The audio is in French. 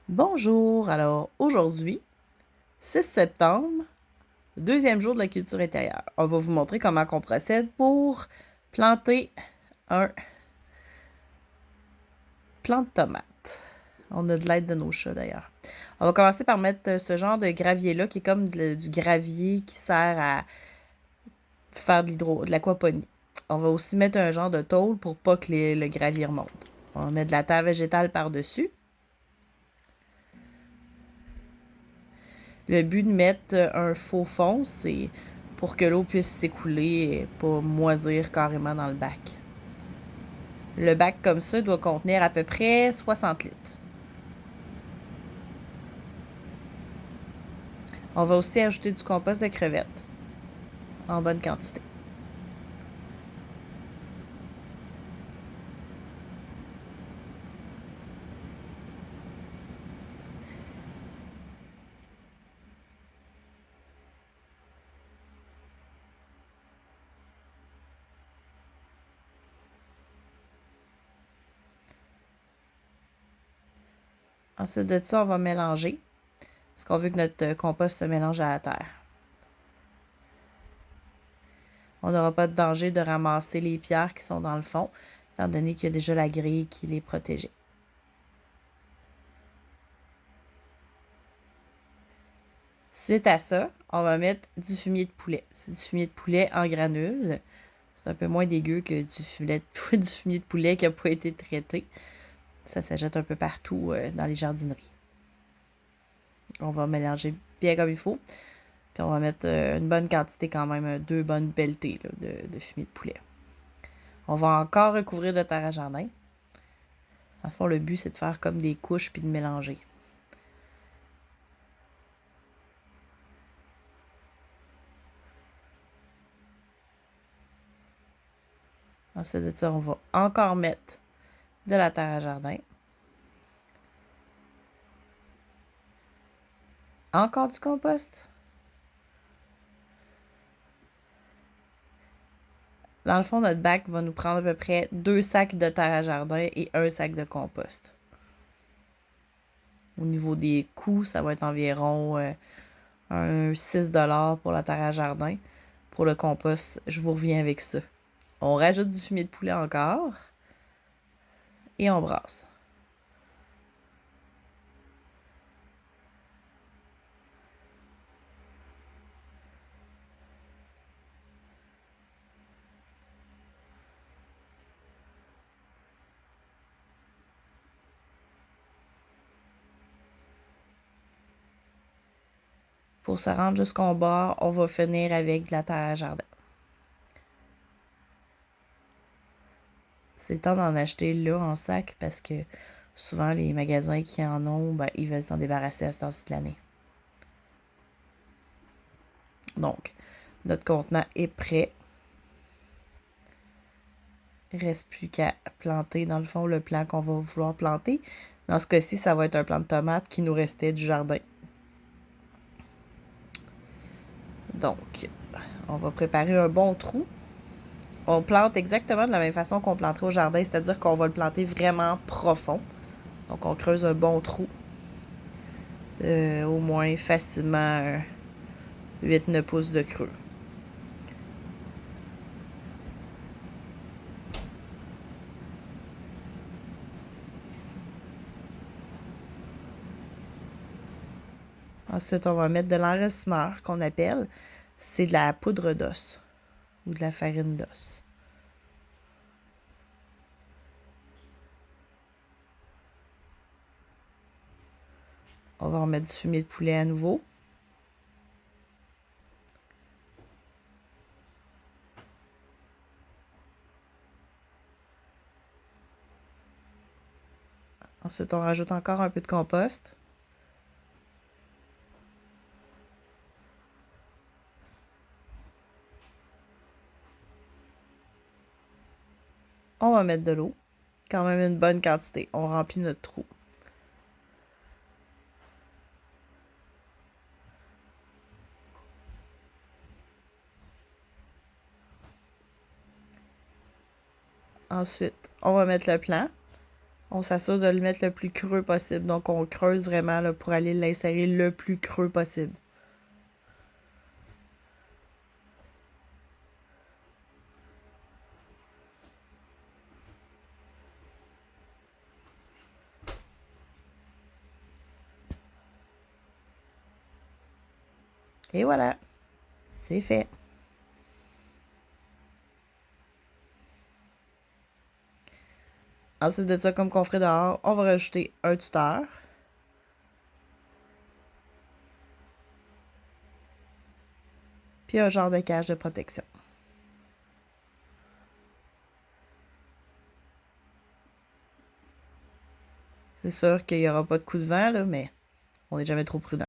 Bonjour, alors aujourd'hui, 6 septembre, deuxième jour de la culture intérieure. On va vous montrer comment on procède pour planter un plant de tomate. On a de l'aide de nos chats d'ailleurs. On va commencer par mettre ce genre de gravier-là qui est comme du gravier qui sert à faire de l'aquaponie. On va aussi mettre un genre de tôle pour pas que le gravier remonte. On va mettre de la terre végétale par-dessus. Le but de mettre un faux fond, c'est pour que l'eau puisse s'écouler et pas moisir carrément dans le bac. Le bac comme ça doit contenir à peu près 60 litres. On va aussi ajouter du compost de crevettes en bonne quantité. Ensuite de ça, on va mélanger parce qu'on veut que notre compost se mélange à la terre. On n'aura pas de danger de ramasser les pierres qui sont dans le fond, étant donné qu'il y a déjà la grille qui les protégeait. Suite à ça, on va mettre du fumier de poulet. C'est du fumier de poulet en granules. C'est un peu moins dégueu que du fumier de poulet qui n'a pas été traité. Ça s'achète un peu partout dans les jardineries. On va mélanger bien comme il faut. Puis on va mettre une bonne quantité quand même, 2 bonnes pelletées là, de fumier de poulet. On va encore recouvrir de terre à jardin. En fond, le but, c'est de faire comme des couches puis de mélanger. Ensuite de ça, on va encore mettre de la terre à jardin. Encore du compost. Dans le fond, notre bac va nous prendre à peu près 2 sacs de terre à jardin et 1 sac de compost. Au niveau des coûts, ça va être environ un 6 pour la terre à jardin. Pour le compost, je vous reviens avec ça. On rajoute du fumier de poulet encore et on brasse. Pour se rendre jusqu'au bord, on va finir avec de la terre à jardin. C'est le temps d'en acheter là en sac parce que souvent les magasins qui en ont, ben, ils veulent s'en débarrasser à ce temps-ci de l'année. Donc, notre contenant est prêt. Il ne reste plus qu'à planter, dans le fond, le plant qu'on va vouloir planter. Dans ce cas-ci, ça va être un plant de tomate qui nous restait du jardin. Donc, on va préparer un bon trou. On plante exactement de la même façon qu'on planterait au jardin, c'est-à-dire qu'on va le planter vraiment profond. Donc, on creuse un bon trou de au moins facilement 8-9 pouces de creux. Ensuite, on va mettre de l'enracineur qu'on appelle. C'est de la poudre d'os ou de la farine d'os. On va remettre du fumier de poulet à nouveau. Ensuite, on rajoute encore un peu de compost. On va mettre de l'eau. Quand même une bonne quantité. On remplit notre trou. Ensuite, on va mettre le plant. On s'assure de le mettre le plus creux possible. Donc, on creuse vraiment là, pour aller l'insérer le plus creux possible. Et voilà, c'est fait. Ensuite de ça, comme qu'on ferait dehors, on va rajouter un tuteur. Puis un genre de cage de protection. C'est sûr qu'il n'y aura pas de coup de vent, là, mais on n'est jamais trop prudent.